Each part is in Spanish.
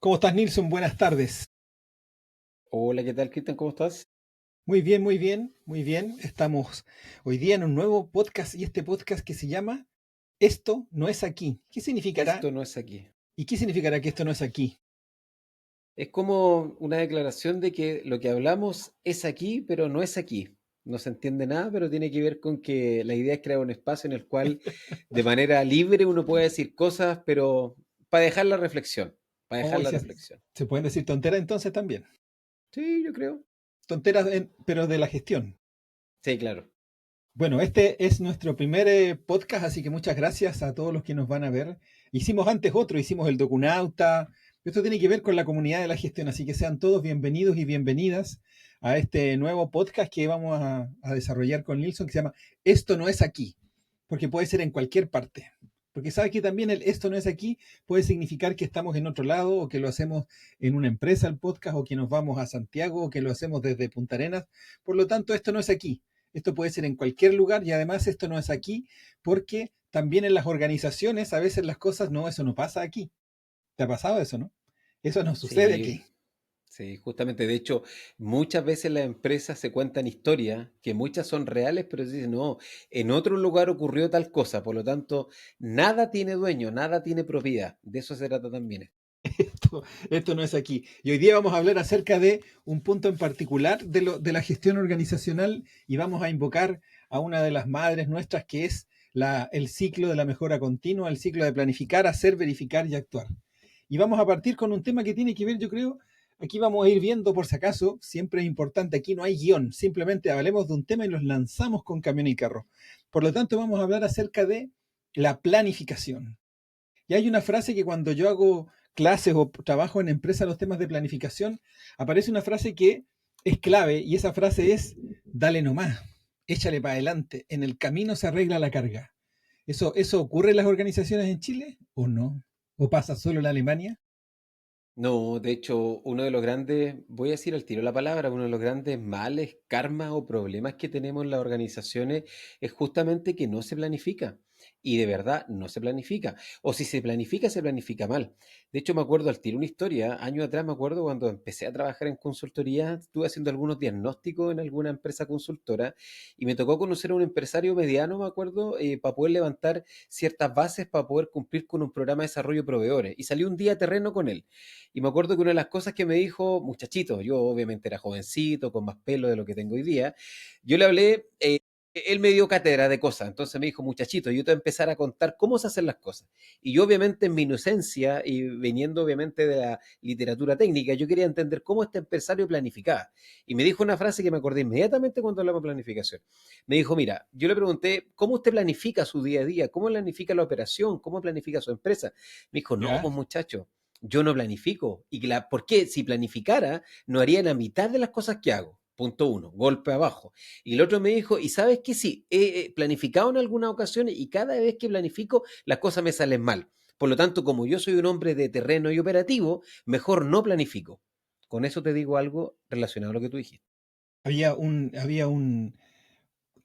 ¿Cómo estás, Nilsson? Buenas tardes. Hola, ¿qué tal, Cristian? ¿Cómo estás? Muy bien, muy bien, muy bien. Estamos hoy día en un nuevo podcast y este podcast que se llama Esto no es aquí. ¿Qué significará? Esto no es aquí. ¿Y qué significará que esto no es aquí? Es como una declaración de que lo que hablamos es aquí, pero no es aquí. No se entiende nada, pero tiene que ver con que la idea es crear un espacio en el cual de manera libre uno puede decir cosas, pero para dejar la reflexión, para dejar Oh, la reflexión. se pueden decir tonteras entonces también. Sí, yo creo. Tonteras, pero de la gestión. Sí, claro. Bueno, este es nuestro primer podcast, así que muchas gracias a todos los que nos van a ver. Hicimos antes otro, hicimos el Docunauta. Esto tiene que ver con la comunidad de la gestión, así que sean todos bienvenidos y bienvenidas a este nuevo podcast que vamos a desarrollar con Nilsson, que se llama Esto no es aquí, porque puede ser en cualquier parte. Porque sabe que también el esto no es aquí puede significar que estamos en otro lado o que lo hacemos en una empresa el podcast o que nos vamos a Santiago o que lo hacemos desde Punta Arenas. Por lo tanto, esto no es aquí. Esto puede ser en cualquier lugar y además esto no es aquí porque también en las organizaciones a veces las cosas no, eso no pasa aquí. ¿Te ha pasado eso, no? Eso no sucede Sí, aquí. sí, justamente. De hecho, muchas veces las empresas se cuentan historias que muchas son reales, pero se dicen, no, en otro lugar ocurrió tal cosa. Por lo tanto, nada tiene dueño, nada tiene propiedad. De eso se trata también. Esto no es aquí. Y hoy día vamos a hablar acerca de un punto en particular de la gestión organizacional y vamos a invocar a una de las madres nuestras que es el ciclo de la mejora continua, el ciclo de planificar, hacer, verificar y actuar. Y vamos a partir con un tema que tiene que ver, yo creo, aquí vamos a ir viendo por si acaso, siempre es importante, aquí no hay guión, simplemente hablemos de un tema y nos lanzamos con camión y carro. Por lo tanto, vamos a hablar acerca de la planificación. Y hay una frase que cuando yo hago clases o trabajo en empresas los temas de planificación, aparece una frase que es clave y esa frase es, dale nomás, échale para adelante, en el camino se arregla la carga. ¿Eso ocurre en las organizaciones en Chile o no? ¿O pasa solo en Alemania? No, de hecho, uno de los grandes, voy a decir al tiro la palabra, uno de los grandes males, karmas o problemas que tenemos en las organizaciones es justamente que no se planifica. Y de verdad no se planifica. O si se planifica mal. De hecho, me acuerdo al tiro una historia, años atrás me acuerdo cuando empecé a trabajar en consultoría, estuve haciendo algunos diagnósticos en alguna empresa consultora y me tocó conocer a un empresario mediano, me acuerdo, para poder levantar ciertas bases para poder cumplir con un programa de desarrollo de proveedores. Y salí un día a terreno con él. Y me acuerdo que una de las cosas que me dijo, muchachito, yo obviamente era jovencito, con más pelo de lo que tengo hoy día, yo le hablé, él me dio cátedra de cosas, entonces me dijo, muchachito, yo te voy a empezar a contar cómo se hacen las cosas. Y yo obviamente en mi inocencia y viniendo obviamente de la literatura técnica, yo quería entender cómo este empresario planificaba. Y me dijo una frase que me acordé inmediatamente cuando hablamos de planificación. Me dijo, mira, yo le pregunté, ¿cómo usted planifica su día a día? ¿Cómo planifica la operación? ¿Cómo planifica su empresa? Me dijo, no, ¿Ya? pues muchacho, yo no planifico. ¿Por qué? Si planificara, no haría la mitad de las cosas que hago. Punto uno, golpe abajo. Y el otro me dijo, ¿y sabes qué? Sí, he planificado en algunas ocasiones y cada vez que planifico las cosas me salen mal. Por lo tanto, como yo soy un hombre de terreno y operativo, mejor no planifico. Con eso te digo algo relacionado a lo que tú dijiste. Había un,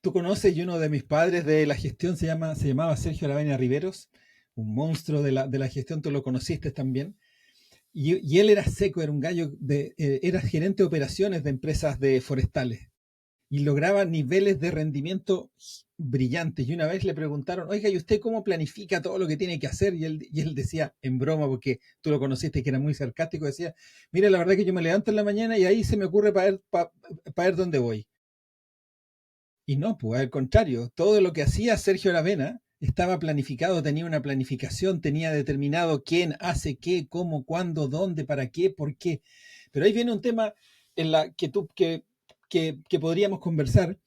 tú conoces y uno de mis padres de la gestión se llamaba Sergio Aravena Riveros, un monstruo de la gestión, tú lo conociste también. Y él era seco, era un gallo, era gerente de operaciones de empresas de forestales y lograba niveles de rendimiento brillantes. Y una vez le preguntaron, oiga, ¿y usted cómo planifica todo lo que tiene que hacer? Y él decía, en broma, porque tú lo conociste, que era muy sarcástico, decía, mira, la verdad que yo me levanto en la mañana y ahí se me ocurre para ver dónde voy. Y no, pues al contrario, todo lo que hacía Sergio Aravena estaba planificado, tenía una planificación, tenía determinado quién hace qué, cómo, cuándo, dónde, para qué, por qué. Pero ahí viene un tema en la que podríamos conversar.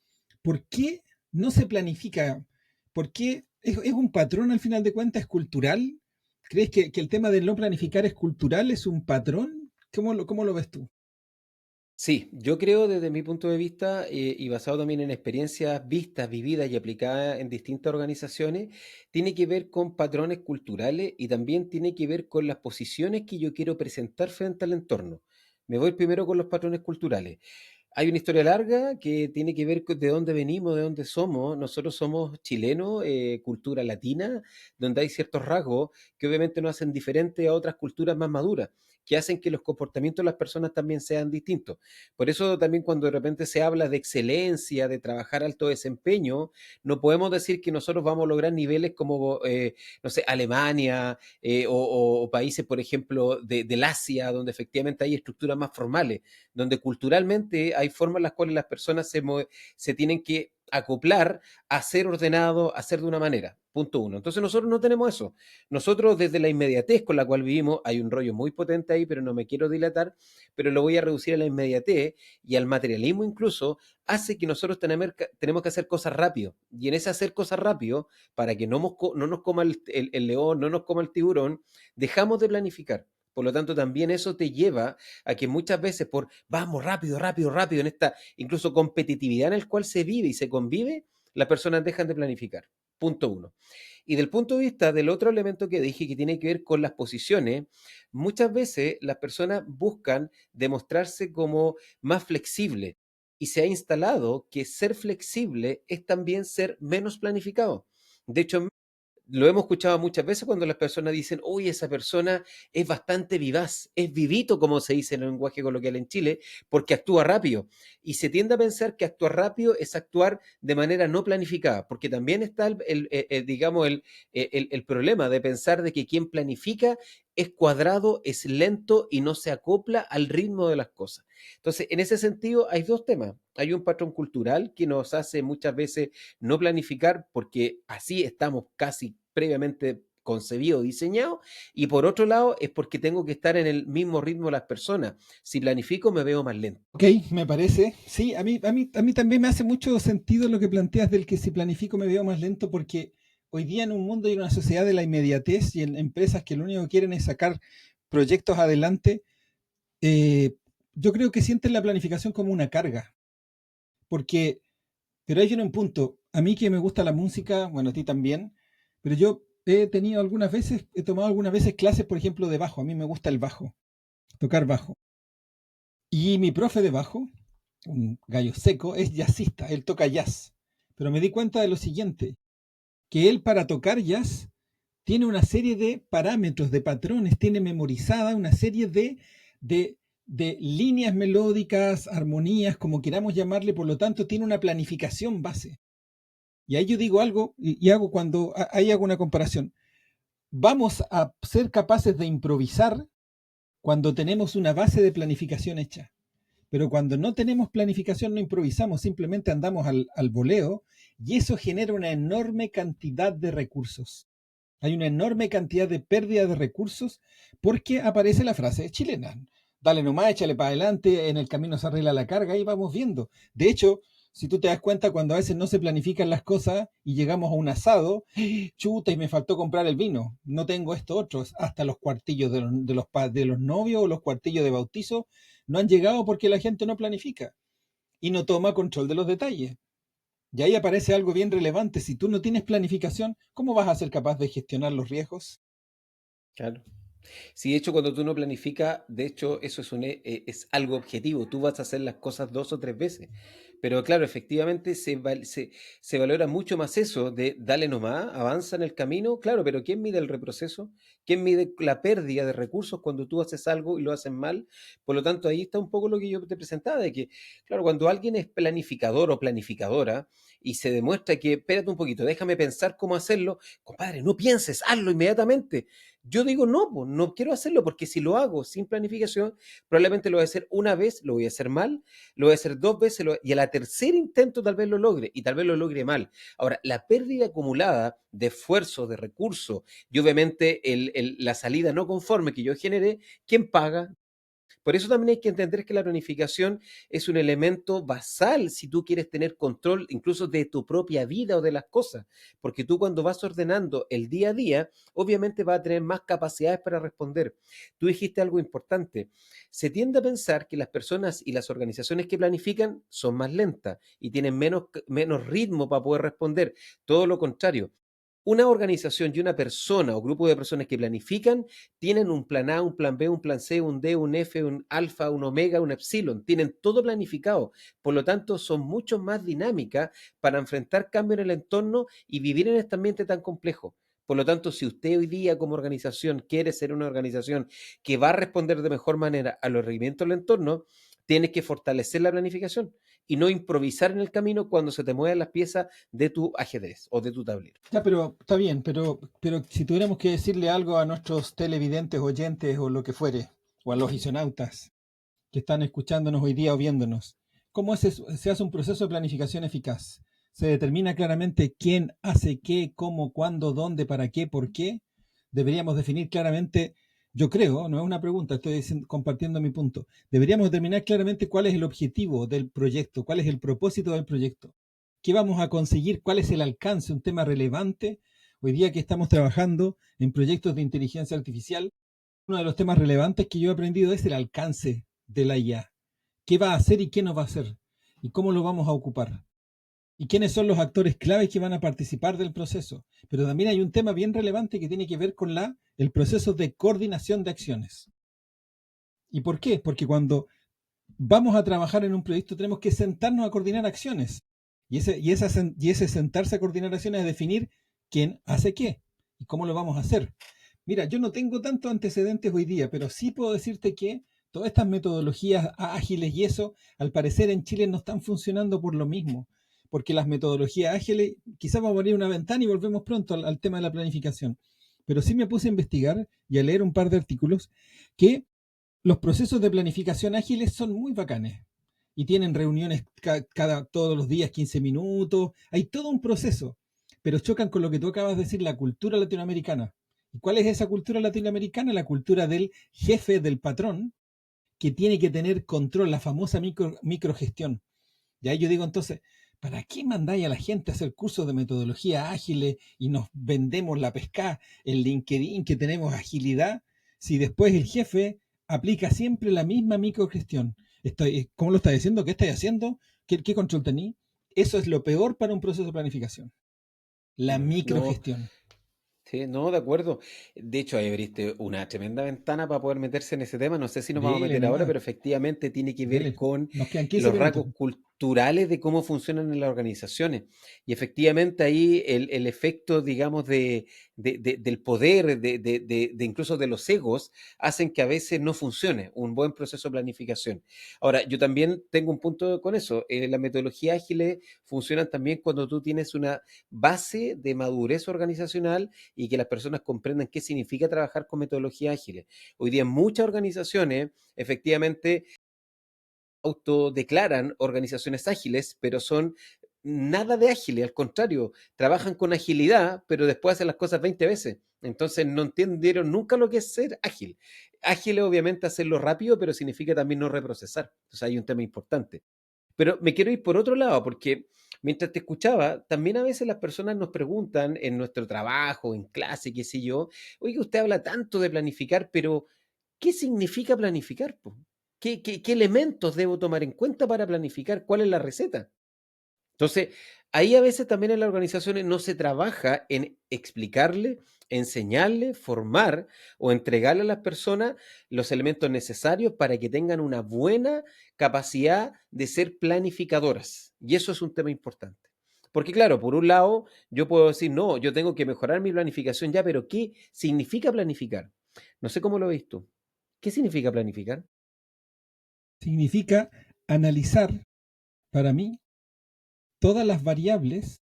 ¿Por qué no se planifica? ¿Por qué es un patrón al final de cuentas? ¿Es cultural? ¿Crees que el tema de no planificar es cultural? ¿Es un patrón? ¿Cómo lo ves tú? Sí, yo creo desde mi punto de vista y basado también en experiencias vistas, vividas y aplicadas en distintas organizaciones, tiene que ver con patrones culturales y también tiene que ver con las posiciones que yo quiero presentar frente al entorno. Me voy primero con los patrones culturales. Hay una historia larga que tiene que ver con de dónde venimos, de dónde somos. Nosotros somos chilenos, cultura latina, donde hay ciertos rasgos que obviamente nos hacen diferentes a otras culturas más maduras. que hacen que los comportamientos de las personas también sean distintos. Por eso también cuando de repente se habla de excelencia, de trabajar alto desempeño, no podemos decir que nosotros vamos a lograr niveles como, no sé, Alemania o países, por ejemplo, del Asia, donde efectivamente hay estructuras más formales, donde culturalmente hay formas en las cuales las personas se tienen que acoplar a ser ordenado, a ser de una manera. Punto uno. Entonces nosotros no tenemos eso. Nosotros desde la inmediatez con la cual vivimos, hay un rollo muy potente ahí, pero no me quiero dilatar, pero lo voy a reducir a la inmediatez y al materialismo incluso, hace que nosotros tenemos que hacer cosas rápido. Y en ese hacer cosas rápido, para que no nos coma el león, no nos coma el tiburón, dejamos de planificar. Por lo tanto, también eso te lleva a que muchas veces por vamos rápido, rápido, rápido, en esta incluso competitividad en el cual se vive y se convive, las personas dejan de planificar. Punto uno. Y del punto de vista del otro elemento que dije que tiene que ver con las posiciones, muchas veces las personas buscan demostrarse como más flexibles y se ha instalado que ser flexible es también ser menos planificado. De hecho, lo hemos escuchado muchas veces cuando las personas dicen, uy, esa persona es bastante vivaz, es vivito, como se dice en el lenguaje coloquial en Chile, porque actúa rápido. Y se tiende a pensar que actuar rápido es actuar de manera no planificada, porque también está digamos, el problema de pensar de que quien planifica es cuadrado, es lento y no se acopla al ritmo de las cosas. Entonces, en ese sentido, hay dos temas. Hay un patrón cultural que nos hace muchas veces no planificar porque así estamos casi previamente concebido, diseñado, y por otro lado es porque tengo que estar en el mismo ritmo de las personas. Si planifico me veo más lento. Ok, me parece. Sí, a mí también me hace mucho sentido lo que planteas del que si planifico me veo más lento, porque hoy día en un mundo y en una sociedad de la inmediatez y en empresas que lo único que quieren es sacar proyectos adelante, eh, yo creo que sienten la planificación como una carga. Porque, pero hay un punto. A mí que me gusta la música, bueno, a ti también, pero yo he tomado algunas veces clases, por ejemplo, de bajo. A mí me gusta el bajo, tocar bajo. Y mi profe de bajo, un gallo seco, es jazzista, él toca jazz. Pero me di cuenta de lo siguiente, que él para tocar jazz tiene una serie de parámetros, de patrones, tiene memorizada una serie de, de líneas melódicas, armonías, como queramos llamarle, por lo tanto tiene una planificación base. Y ahí yo digo algo y hago ahí hago una comparación. Vamos a ser capaces de improvisar cuando tenemos una base de planificación hecha. Pero cuando no tenemos planificación no improvisamos, simplemente andamos al voleo y eso genera una enorme cantidad de recursos. Hay una enorme cantidad de pérdida de recursos porque aparece la frase chilena. Dale nomás, échale para adelante, en el camino se arregla la carga y vamos viendo. De hecho, si tú te das cuenta, cuando a veces no se planifican las cosas y llegamos a un asado, chuta, y me faltó comprar el vino, no tengo esto otro, hasta los cuartillos de los novios o los cuartillos de bautizo no han llegado porque la gente no planifica y no toma control de los detalles. Y ahí aparece algo bien relevante. Si tú no tienes planificación, ¿cómo vas a ser capaz de gestionar los riesgos? Claro. Sí, de hecho, cuando tú no planificas, de hecho, eso es algo objetivo. Tú vas a hacer las cosas dos o tres veces. Pero claro, efectivamente se valora mucho más eso de dale nomás, avanza en el camino. Claro, pero ¿quién mide el reproceso? ¿Quién mide la pérdida de recursos cuando tú haces algo y lo haces mal? Por lo tanto, ahí está un poco lo que yo te presentaba, de que, claro, cuando alguien es planificador o planificadora y se demuestra que, espérate un poquito, déjame pensar cómo hacerlo, compadre, no pienses, hazlo inmediatamente. Yo digo, no, pues, no quiero hacerlo porque si lo hago sin planificación, probablemente lo voy a hacer una vez, lo voy a hacer mal, lo voy a hacer dos veces y a la tercer intento tal vez lo logre y tal vez lo logre mal. Ahora, la pérdida acumulada de esfuerzo, de recursos y obviamente la salida no conforme que yo generé, ¿quién paga? Por eso también hay que entender que la planificación es un elemento basal si tú quieres tener control incluso de tu propia vida o de las cosas, porque tú cuando vas ordenando el día a día, obviamente vas a tener más capacidades para responder. Tú dijiste algo importante. Se tiende a pensar que las personas y las organizaciones que planifican son más lentas y tienen menos ritmo para poder responder. Todo lo contrario, una organización y una persona o grupo de personas que planifican tienen un plan A, un plan B, un plan C, un D, un F, un alfa, un omega, un epsilon. Tienen todo planificado. Por lo tanto, son mucho más dinámicas para enfrentar cambios en el entorno y vivir en este ambiente tan complejo. Por lo tanto, si usted hoy día como organización quiere ser una organización que va a responder de mejor manera a los requerimientos del entorno, tienes que fortalecer la planificación y no improvisar en el camino cuando se te mueven las piezas de tu ajedrez o de tu tablero. Ya, pero está bien, pero si tuviéramos que decirle algo a nuestros televidentes, oyentes o lo que fuere, o a los visionautas que están escuchándonos hoy día o viéndonos, ¿cómo se hace un proceso de planificación eficaz? Se determina claramente quién hace qué, cómo, cuándo, dónde, para qué, por qué. Deberíamos definir claramente, yo creo, no es una pregunta, compartiendo mi punto. Deberíamos determinar claramente cuál es el objetivo del proyecto, cuál es el propósito del proyecto, qué vamos a conseguir, cuál es el alcance, un tema relevante. Hoy día que estamos trabajando en proyectos de inteligencia artificial, uno de los temas relevantes que yo he aprendido es el alcance de la IA. ¿Qué va a hacer y qué no va a hacer? ¿Y cómo lo vamos a ocupar? ¿Y quiénes son los actores claves que van a participar del proceso? Pero también hay un tema bien relevante que tiene que ver con el proceso de coordinación de acciones. ¿Y por qué? Porque cuando vamos a trabajar en un proyecto tenemos que sentarnos a coordinar acciones. Y ese sentarse a coordinar acciones es definir quién hace qué y cómo lo vamos a hacer. Mira, yo no tengo tantos antecedentes hoy día, pero sí puedo decirte que todas estas metodologías ágiles y eso, al parecer en Chile no están funcionando por lo mismo, porque las metodologías ágiles, quizás vamos a abrir una ventana y volvemos pronto al tema de la planificación, pero sí me puse a investigar y a leer un par de artículos que los procesos de planificación ágiles son muy bacanes y tienen reuniones todos los días, 15 minutos, hay todo un proceso, pero chocan con lo que tú acabas de decir, la cultura latinoamericana. ¿Y cuál es esa cultura latinoamericana? La cultura del jefe, del patrón, que tiene que tener control, la famosa microgestión. Y ahí yo digo entonces, ¿para qué mandáis a la gente a hacer cursos de metodología ágiles y nos vendemos la pesca en LinkedIn que tenemos agilidad si después el jefe aplica siempre la misma microgestión? ¿Cómo lo está diciendo? ¿Qué estáis haciendo? ¿Qué control tenéis? Eso es lo peor para un proceso de planificación, la No, microgestión. sí, no, de acuerdo. De hecho, ahí abriste una tremenda ventana para poder meterse en ese tema. No sé si nos vamos a Dele meter ahora, nomás, pero efectivamente tiene que ver dele. con Nos quedan 15 los minutos. rasgos culturales de cómo funcionan en las organizaciones. Y efectivamente ahí el efecto, digamos, del poder, de incluso de los egos, hacen que a veces no funcione un buen proceso de planificación. Ahora, yo también tengo un punto con eso. Las metodologías ágiles funcionan también cuando tú tienes una base de madurez organizacional y que las personas comprendan qué significa trabajar con metodologías ágiles. Hoy día muchas organizaciones efectivamente autodeclaran organizaciones ágiles, pero son nada de ágiles, al contrario, trabajan con agilidad, pero después hacen las cosas 20 veces. Entonces no entendieron nunca lo que es ser ágil. Ágil es obviamente hacerlo rápido, pero significa también no reprocesar. Entonces hay un tema importante. Pero me quiero ir por otro lado, porque mientras te escuchaba, también a veces las personas nos preguntan en nuestro trabajo, en clase, qué sé yo, oye, usted habla tanto de planificar, pero ¿qué significa planificar, po? ¿Qué elementos debo tomar en cuenta para planificar? ¿Cuál es la receta? Entonces, ahí a veces también en las organizaciones no se trabaja en explicarle, enseñarle, formar o entregarle a las personas los elementos necesarios para que tengan una buena capacidad de ser planificadoras. Y eso es un tema importante. Porque claro, por un lado, yo puedo decir, no, yo tengo que mejorar mi planificación ya, pero ¿qué significa planificar? No sé cómo lo ves tú. ¿Qué significa planificar? Significa analizar, para mí, todas las variables,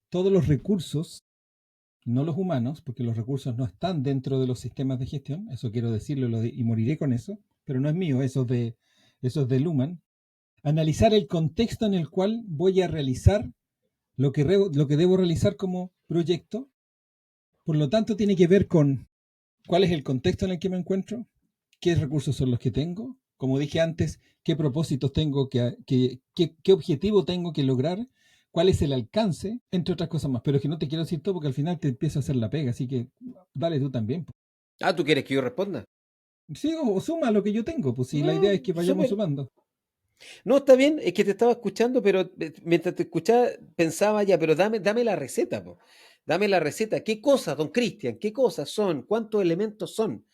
todos los recursos, no los humanos, porque los recursos no están dentro de los sistemas de gestión, eso quiero decirlo y moriré con eso, pero no es mío, eso es de Luhmann. Analizar el contexto en el cual voy a realizar lo que debo realizar como proyecto. Por lo tanto, tiene que ver con cuál es el contexto en el que me encuentro, qué recursos son los que tengo, como dije antes, qué propósitos tengo, qué objetivo tengo que lograr, cuál es el alcance, entre otras cosas más. Pero es que no te quiero decir todo porque al final te empiezo a hacer la pega, así que dale tú también. Ah, ¿tú quieres que yo responda? Sí, o suma lo que yo tengo, pues si la idea No, es que vayamos súper. sumando. No, está bien, es que te estaba escuchando, pero mientras te escuchaba pensaba ya, pero dame la receta, po. Dame la receta. ¿Qué cosas, don Cristian? ¿Qué cosas son? ¿Cuántos elementos son?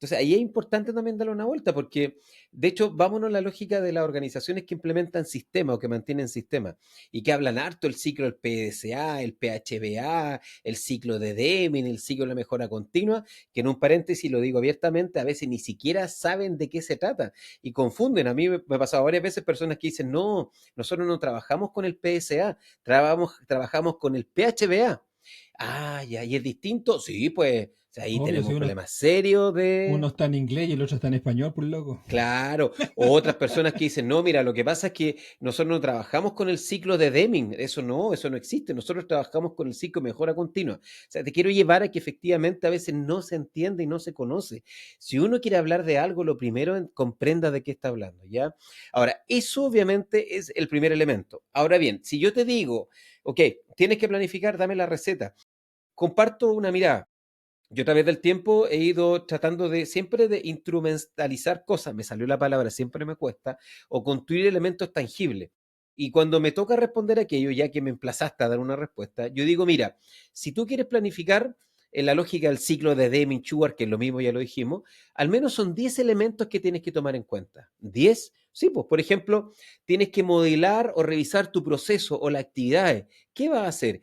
Entonces, ahí es importante también darle una vuelta, porque de hecho, vámonos a la lógica de las organizaciones que implementan sistemas o que mantienen sistemas y que hablan harto el ciclo del PDCA, el PHBA, el ciclo de Deming, el ciclo de la mejora continua, que en un paréntesis lo digo abiertamente, a veces ni siquiera saben de qué se trata y confunden. A mí me ha pasado varias veces personas que dicen, no, nosotros no trabajamos con el PSA, trabajamos con el PHBA. Ah, ya, ¿y es distinto? Sí, pues, o sea, ahí Obvio, tenemos si un problema serio uno de... está en inglés y el otro está en español, por loco. Claro, o otras personas que dicen, no, mira, lo que pasa es que nosotros no trabajamos con el ciclo de Deming, eso no existe, nosotros trabajamos con el ciclo de mejora continua. O sea, te quiero llevar a que efectivamente a veces no se entiende y no se conoce. Si uno quiere hablar de algo, lo primero comprenda de qué está hablando, ¿ya? Ahora, eso obviamente es el primer elemento. Ahora bien, si yo te digo, ok, tienes que planificar, dame la receta, comparto una mirada. Yo a través del tiempo he ido tratando de siempre de instrumentalizar cosas, me salió la palabra, siempre me cuesta, o construir elementos tangibles. Y cuando me toca responder aquello, ya que me emplazaste a dar una respuesta, yo digo, mira, si tú quieres planificar en la lógica del ciclo de Deming-Schwartz, que es lo mismo, ya lo dijimos, al menos son 10 elementos que tienes que tomar en cuenta. ¿10? Sí, pues, por ejemplo, tienes que modelar o revisar tu proceso o las actividades. ¿Qué vas a hacer?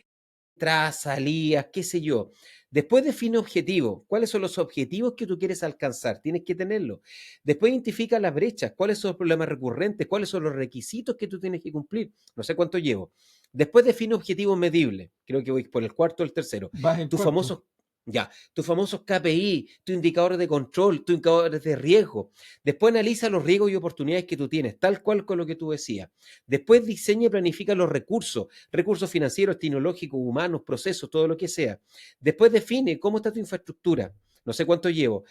Entradas, salidas, qué sé yo. Después define objetivos. ¿Cuáles son los objetivos que tú quieres alcanzar? Tienes que tenerlo. Después identifica las brechas. ¿Cuáles son los problemas recurrentes? ¿Cuáles son los requisitos que tú tienes que cumplir? No sé cuánto llevo. Después define objetivos medibles. Creo que voy por el cuarto o el tercero. Vas el Tus cuarto. famosos, ya, tus famosos KPI, tus indicadores de control, tus indicadores de riesgo. Después analiza los riesgos y oportunidades que tú tienes, tal cual con lo que tú decías. Después diseña y planifica los recursos financieros, tecnológicos, humanos, procesos, todo lo que sea. Después define cómo está tu infraestructura, no sé cuánto llevo.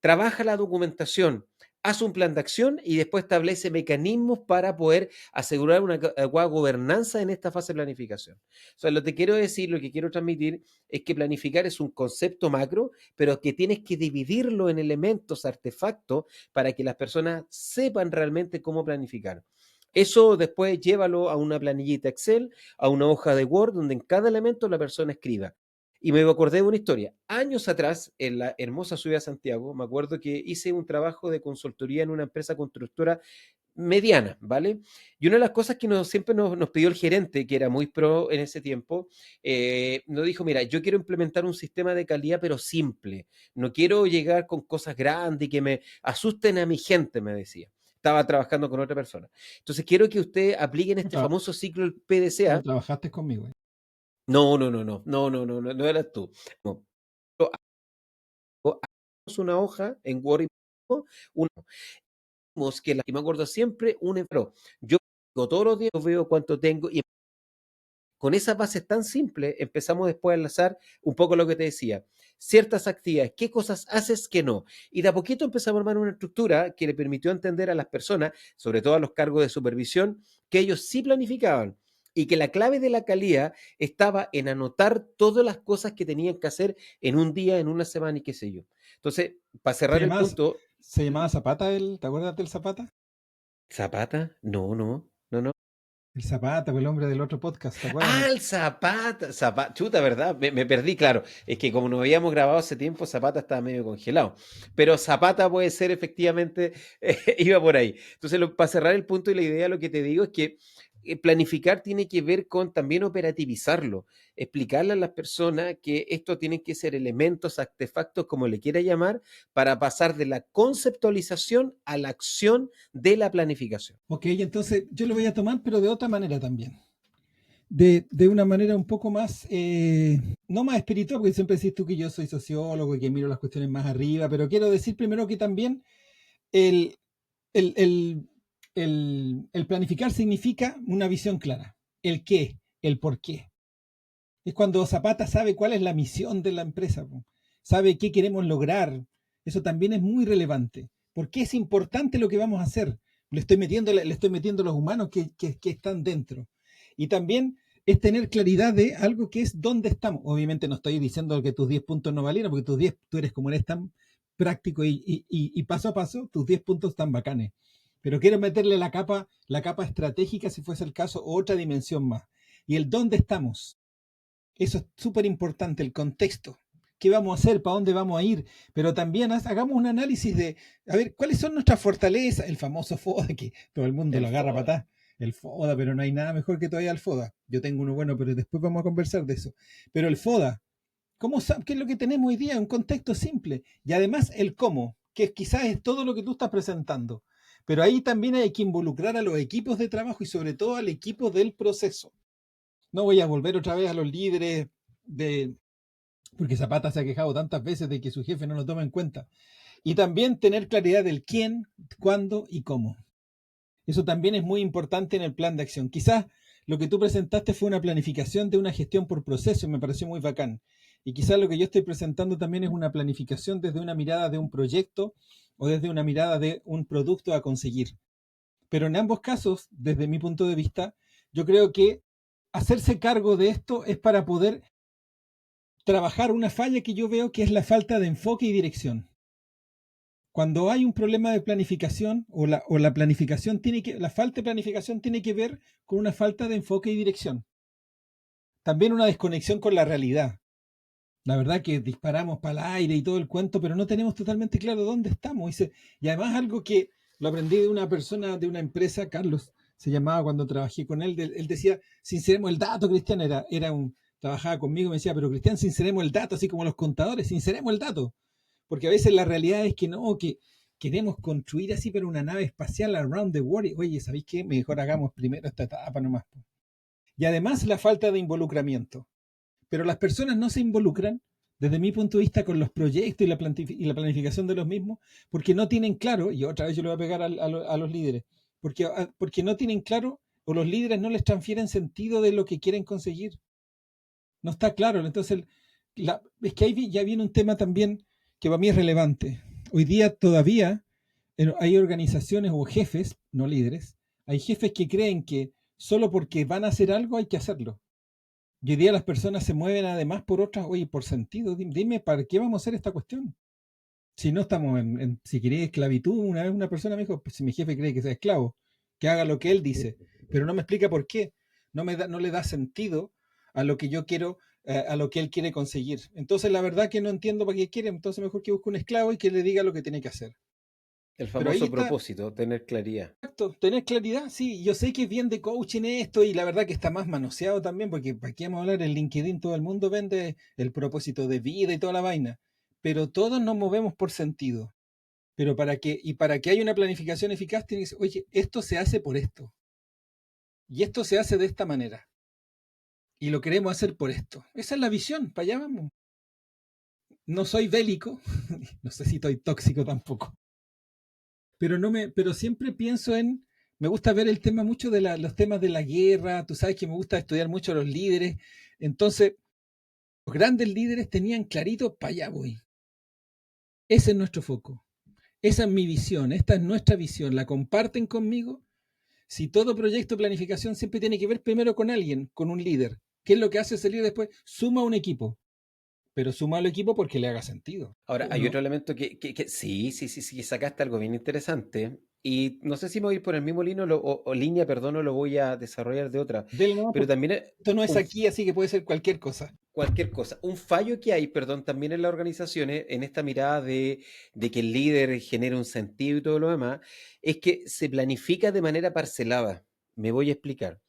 Trabaja la documentación, haz un plan de acción y después establece mecanismos para poder asegurar una adecuada gobernanza en esta fase de planificación. O sea, lo que quiero decir, lo que quiero transmitir es que planificar es un concepto macro, pero que tienes que dividirlo en elementos, artefactos, para que las personas sepan realmente cómo planificar. Eso después llévalo a una planillita Excel, a una hoja de Word, donde en cada elemento la persona escriba. Y me acordé de una historia. Años atrás, en la hermosa ciudad de Santiago, me acuerdo que hice un trabajo de consultoría en una empresa constructora mediana, ¿vale? Y una de las cosas que siempre nos pidió el gerente, que era muy pro en ese tiempo, nos dijo, mira, yo quiero implementar un sistema de calidad, pero simple. No quiero llegar con cosas grandes y que me asusten a mi gente, me decía. Estaba trabajando con otra persona. Entonces, quiero que usted aplique en No, este famoso ciclo del PDCA. no trabajaste conmigo. No, no, no, no, no, no, no, no, no eras tú. No. Hagamos una hoja en Word, una, que y me acuerdo siempre un ejemplo. Yo todos los días veo cuánto tengo y con esas bases tan simples empezamos después a enlazar un poco lo que te decía. Ciertas actividades, qué cosas haces que no. Y de a poquito empezamos a armar una estructura que le permitió entender a las personas, sobre todo a los cargos de supervisión, que ellos sí planificaban y que la clave de la calidad estaba en anotar todas las cosas que tenían que hacer en un día, en una semana y qué sé yo. Entonces, para Se cerrar el llamaba, punto, se llamaba Zapata, ¿te acuerdas del Zapata? ¿Zapata? No, no, no, no. El Zapata, el hombre del otro podcast, ¿te acuerdas? Ah, el Zapata, chuta, ¿verdad? Me perdí, claro. Es que como no habíamos grabado hace tiempo, Zapata estaba medio congelado. Pero Zapata puede ser efectivamente, iba por ahí. Entonces, para cerrar el punto y la idea, lo que te digo es que planificar tiene que ver con también operativizarlo, explicarle a las personas que esto tienen que ser elementos, artefactos, como le quiera llamar, para pasar de la conceptualización a la acción de la planificación. Ok, entonces yo lo voy a tomar, pero de otra manera también. De una manera un poco más, no más espiritual, porque siempre decís tú que yo soy sociólogo y que miro las cuestiones más arriba, pero quiero decir primero que también el, el, el, el planificar significa una visión clara. El qué, el por qué. Es cuando Zapata sabe cuál es la misión de la empresa, po. Sabe qué queremos lograr. Eso también es muy relevante. ¿Por qué es importante lo que vamos a hacer? Le estoy metiendo los humanos que están dentro. Y también es tener claridad de algo que es dónde estamos. Obviamente no estoy diciendo que tus 10 puntos no valieron, porque tus 10, tú eres como eres tan práctico y paso a paso, tus 10 puntos están bacanes. Pero quiero meterle la capa estratégica, si fuese el caso, otra dimensión más. Y el dónde estamos. Eso es súper importante, el contexto. qué vamos a hacer, para dónde vamos a ir, pero también hagamos un análisis de, a ver, cuáles son nuestras fortalezas, el famoso FODA, que todo el mundo lo El agarra para FODA. atrás, el FODA, pero no hay nada mejor que todavía el FODA. Yo tengo uno bueno, pero después vamos a conversar de eso. Pero el FODA, ¿qué es lo que tenemos hoy día? Un contexto simple. Y además el cómo, que quizás es todo lo que tú estás presentando. Pero ahí también hay que involucrar a los equipos de trabajo y sobre todo al equipo del proceso. No voy a volver otra vez a los líderes de, porque Zapata se ha quejado tantas veces de que su jefe no lo toma en cuenta. Y también tener claridad del quién, cuándo y cómo. Eso también es muy importante en el plan de acción. Quizás lo que tú presentaste fue una planificación de una gestión por proceso y me pareció muy bacán. Y quizás lo que yo estoy presentando también es una planificación desde una mirada de un proyecto o desde una mirada de un producto a conseguir. Pero en ambos casos, desde mi punto de vista, yo creo que hacerse cargo de esto es para poder trabajar una falla que yo veo que es la falta de enfoque y dirección. Cuando hay un problema de planificación o la planificación la falta de planificación tiene que ver con una falta de enfoque y dirección. También una desconexión con la realidad. La verdad que disparamos para el aire y todo el cuento, pero no tenemos totalmente claro dónde estamos. Y además algo que lo aprendí de una persona de una empresa, Carlos, se llamaba cuando trabajé con él, él decía, sinceremos el dato, Cristian, trabajaba conmigo, me decía, pero Cristian, sinceremos el dato, así como los contadores, sinceremos el dato. Porque a veces la realidad es que no, que queremos construir así, pero una nave espacial around the world. Oye, ¿sabéis qué? Mejor hagamos primero esta etapa nomás. Y además la falta de involucramiento. Pero las personas no se involucran, desde mi punto de vista, con los proyectos y la planificación de los mismos, porque no tienen claro, y otra vez yo le voy a pegar a los líderes, porque no tienen claro o los líderes no les transfieren sentido de lo que quieren conseguir. No está claro. Entonces, es que ahí ya viene un tema también que para mí es relevante. Hoy día todavía hay organizaciones o jefes, no líderes, hay jefes que creen que solo porque van a hacer algo hay que hacerlo. Y hoy día las personas se mueven además por otras, oye, por sentido. Dime, ¿para qué vamos a hacer esta cuestión? Si no estamos si queréis esclavitud, una vez una persona me dijo, pues, si mi jefe cree que sea esclavo, que haga lo que él dice, pero no me explica por qué. No le da sentido a lo que yo quiero, a lo que él quiere conseguir. Entonces, la verdad que no entiendo para qué quiere, entonces mejor que busque un esclavo y que le diga lo que tiene que hacer. El Pero ahí famoso está, propósito, tener claridad. exacto, tener claridad, sí, yo sé que es bien de coaching esto y la verdad que está más manoseado también, porque para qué vamos a hablar, en LinkedIn todo el mundo vende el propósito de vida y toda la vaina, pero todos nos movemos por sentido. Pero para que haya una planificación eficaz, tiene que ser, oye, esto se hace por esto, y esto se hace de esta manera, y lo queremos hacer por esto. Esa es la visión, para allá vamos. No soy bélico, no sé si estoy tóxico tampoco, pero pero siempre pienso me gusta ver el tema mucho de los temas de la guerra, tú sabes que me gusta estudiar mucho a los líderes, entonces los grandes líderes tenían clarito, para allá voy. Ese es nuestro foco, esa es mi visión, esta es nuestra visión, la comparten conmigo. Si todo proyecto de planificación siempre tiene que ver primero con alguien, con un líder, ¿qué es lo que hace ese líder después? Suma un equipo, pero suma al equipo porque le haga sentido, Ahora, ¿o hay otro no? elemento que sí, sí, sí, sí, sacaste algo bien interesante. Y no sé si me voy a ir por el mismo línea o línea, perdón, o lo voy a desarrollar de otra. Dele nomás Pero porque también esto no es un, aquí, así que puede ser cualquier cosa. cualquier cosa. Un fallo que hay, perdón, también en las organizaciones, en esta mirada de que el líder genere un sentido y todo lo demás, es que se planifica de manera parcelada. Me voy a explicar.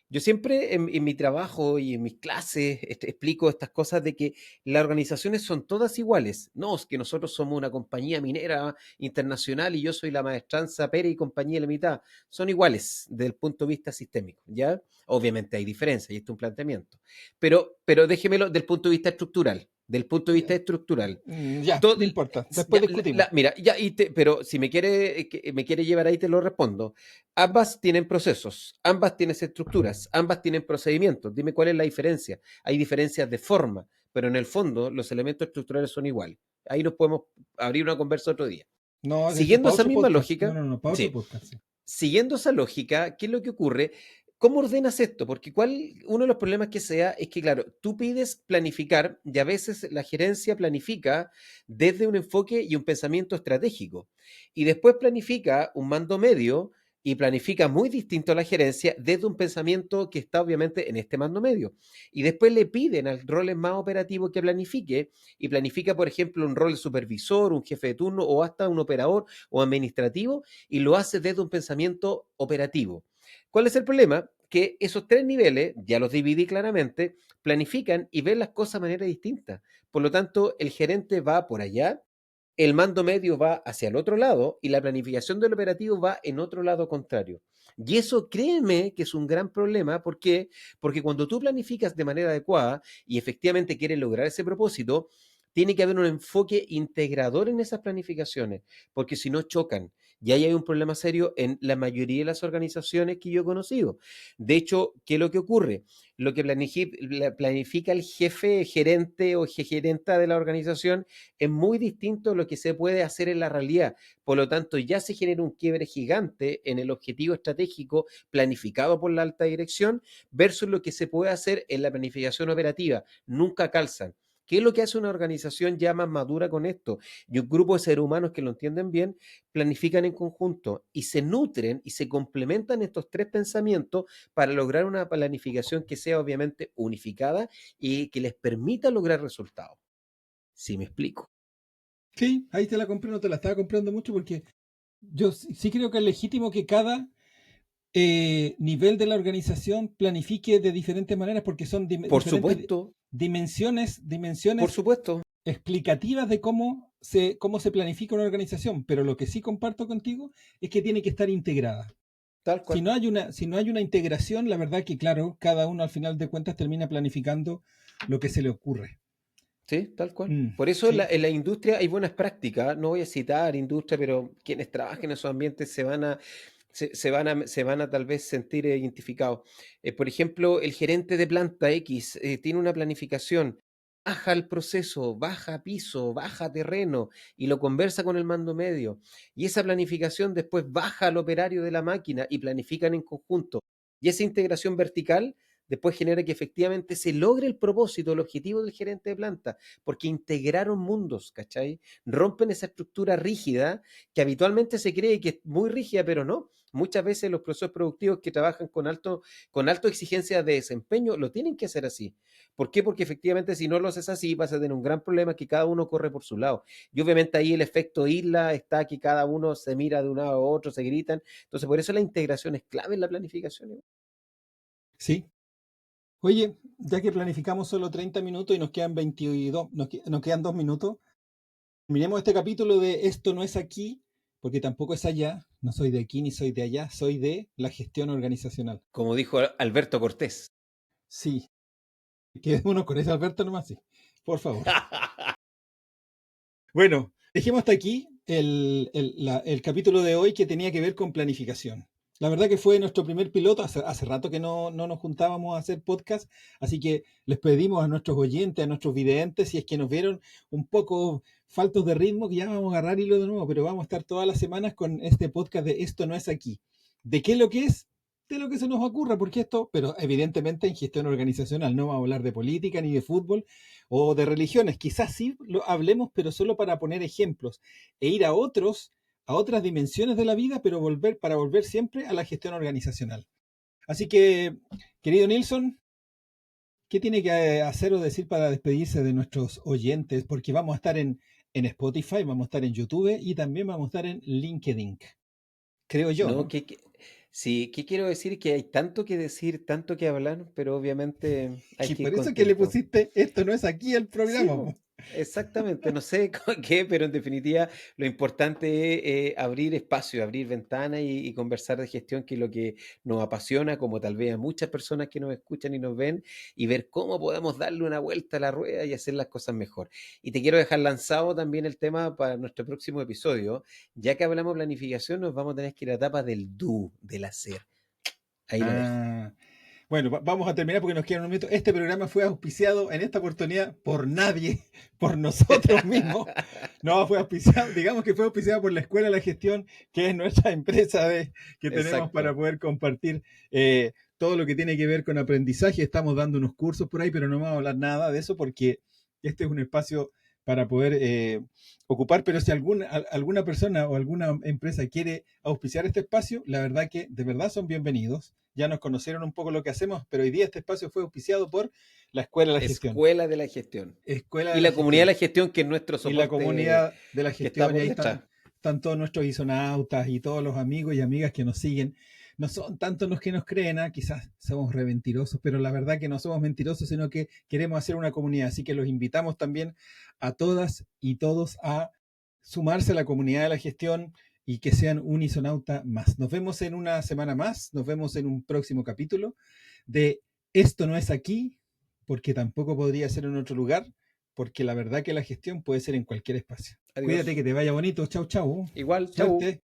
Yo siempre en mi trabajo y en mis clases explico estas cosas de que las organizaciones son todas iguales. No, es que nosotros somos una compañía minera internacional y yo soy la maestranza Pérez y compañía limitada. Son iguales desde el punto de vista sistémico, ¿ya? Obviamente hay diferencias y esto es un planteamiento. Pero déjemelo del punto de vista estructural. Del punto de vista estructural. Ya, Todo, no importa, después ya, discutimos. mira, ya, pero si me quiere llevar ahí, te lo respondo. Ambas tienen procesos, ambas tienen estructuras, ambas tienen procedimientos. Dime cuál es la diferencia. Hay diferencias de forma, pero en el fondo los elementos estructurales son iguales. Ahí nos podemos abrir una conversa otro día. No, de eso Siguiendo para esa otro misma podcast. No, lógica, no, no, para otro sí, podcast. Sí. siguiendo esa lógica, ¿qué es lo que ocurre? ¿Cómo ordenas esto? Porque uno de los problemas que sea es que, claro, tú pides planificar y a veces la gerencia planifica desde un enfoque y un pensamiento estratégico. Y después planifica un mando medio y planifica muy distinto a la gerencia desde un pensamiento que está obviamente en este mando medio. Y después le piden al rol más operativo que planifique y planifica, por ejemplo, un rol de supervisor, un jefe de turno o hasta un operador o administrativo y lo hace desde un pensamiento operativo. ¿Cuál es el problema? Que esos tres niveles, ya los dividí claramente, planifican y ven las cosas de manera distinta. Por lo tanto, el gerente va por allá, el mando medio va hacia el otro lado y la planificación del operativo va en otro lado contrario. Y eso créeme que es un gran problema. ¿Por qué? Porque cuando tú planificas de manera adecuada y efectivamente quieres lograr ese propósito, tiene que haber un enfoque integrador en esas planificaciones, porque si no chocan. Y ahí hay un problema serio en la mayoría de las organizaciones que yo he conocido. De hecho, ¿qué es lo que ocurre? Lo que planifica el jefe, gerente o gerenta de la organización es muy distinto a lo que se puede hacer en la realidad. Por lo tanto, ya se genera un quiebre gigante en el objetivo estratégico planificado por la alta dirección versus lo que se puede hacer en la planificación operativa. Nunca calzan. ¿Qué es lo que hace una organización ya más madura con esto? Y un grupo de seres humanos que lo entienden bien, planifican en conjunto y se nutren y se complementan estos tres pensamientos para lograr una planificación que sea obviamente unificada y que les permita lograr resultados. ¿Sí me explico? Sí, ahí te la compré, no te la estaba comprando mucho porque yo sí creo que es legítimo que cada nivel de la organización planifique de diferentes maneras porque son Por diferentes supuesto, por dimensiones supuesto, explicativas de cómo se planifica una organización. Pero lo que sí comparto contigo es que tiene que estar integrada. tal cual. Si no hay una integración, la verdad que, claro, cada uno al final de cuentas termina planificando lo que se le ocurre. Sí, tal cual. Mm, Por eso sí, en la industria hay buenas prácticas. No voy a citar industria, pero quienes trabajen en esos ambientes se van a tal vez sentir identificados. Por ejemplo, el gerente de planta X tiene una planificación, baja el proceso, baja piso, baja terreno y lo conversa con el mando medio. Y esa planificación después baja al operario de la máquina y planifican en conjunto. Y esa integración vertical después genera que efectivamente se logre el propósito, el objetivo del gerente de planta, porque integraron mundos, ¿cachai? Rompen esa estructura rígida que habitualmente se cree que es muy rígida, pero no. Muchas veces los procesos productivos que trabajan con alto exigencia de desempeño lo tienen que hacer así. ¿Por qué? Porque efectivamente si no lo haces así vas a tener un gran problema que cada uno corre por su lado. Y obviamente ahí el efecto isla está que cada uno se mira de un lado a otro, se gritan. Entonces por eso la integración es clave en la planificación. sí. Oye, ya que planificamos solo 30 minutos y nos quedan 22, nos quedan 2 minutos, miremos este capítulo de Esto no es aquí, porque tampoco es allá. No soy de aquí ni soy de allá, soy de la gestión organizacional. Como dijo Alberto Cortés. Sí, quedémonos con ese Alberto nomás, sí. Por favor. Bueno, dejemos hasta aquí el capítulo de hoy que tenía que ver con planificación. La verdad que fue nuestro primer piloto, hace rato que no nos juntábamos a hacer podcast, así que les pedimos a nuestros oyentes, a nuestros videntes, si es que nos vieron un poco faltos de ritmo, que ya vamos a agarrar hilo de nuevo, pero vamos a estar todas las semanas con este podcast de Esto no es aquí. ¿De qué es lo que es? De lo que se nos ocurra, porque esto, pero evidentemente en gestión organizacional, no vamos a hablar de política ni de fútbol, o de religiones. Quizás sí lo hablemos, pero solo para poner ejemplos e ir a otras dimensiones de la vida, pero para volver siempre a la gestión organizacional. Así que, querido Nilsson, ¿qué tiene que hacer o decir para despedirse de nuestros oyentes? Porque vamos a estar en Spotify, vamos a estar en YouTube y también vamos a estar en LinkedIn. Creo yo, No, ¿no? sí, ¿qué quiero decir? Que hay tanto que decir, tanto que hablar, pero obviamente hay Y que ir por eso que le contento. pusiste, esto no es aquí el Sí, programa. po, Po. exactamente, no sé con qué, pero en definitiva lo importante es abrir espacio, abrir ventanas y conversar de gestión, que es lo que nos apasiona, como tal vez a muchas personas que nos escuchan y nos ven, y ver cómo podemos darle una vuelta a la rueda y hacer las cosas mejor. Y te quiero dejar lanzado también el tema para nuestro próximo episodio. Ya que hablamos de planificación, nos vamos a tener que ir a la etapa del do, del hacer. Ahí lo dejo. Ah, bueno, vamos a terminar porque nos quedan un minuto. Este programa fue auspiciado en esta oportunidad por nadie, por nosotros mismos. No, fue auspiciado, digamos que fue auspiciado por la Escuela de la Gestión, que es nuestra empresa que tenemos para Exacto. poder compartir todo lo que tiene que ver con aprendizaje. Estamos dando unos cursos por ahí, pero no vamos a hablar nada de eso porque este es un espacio para poder ocupar, pero si alguna persona o alguna empresa quiere auspiciar este espacio, la verdad que de verdad son bienvenidos. Ya nos conocieron un poco lo que hacemos, pero hoy día este espacio fue auspiciado por la Escuela de la Gestión. Escuela de la Gestión. Escuela Y de la la comunidad de Gestión. la gestión, que es nuestro Y la soporte comunidad de la que está gestión, y por ahí detrás. están todos nuestros isonautas y todos los amigos y amigas que nos siguen. No son tantos los que nos creen, quizás somos reventirosos, pero la verdad que no somos mentirosos, sino que queremos hacer una comunidad. Así que los invitamos también a todas y todos a sumarse a la comunidad de la gestión y que sean un isonauta más. Nos vemos en una semana más, nos vemos en un próximo capítulo de Esto no es aquí, porque tampoco podría ser en otro lugar, porque la verdad que la gestión puede ser en cualquier espacio. Adiós. Cuídate, que te vaya bonito. Chau, chau. Igual, chau. Suerte.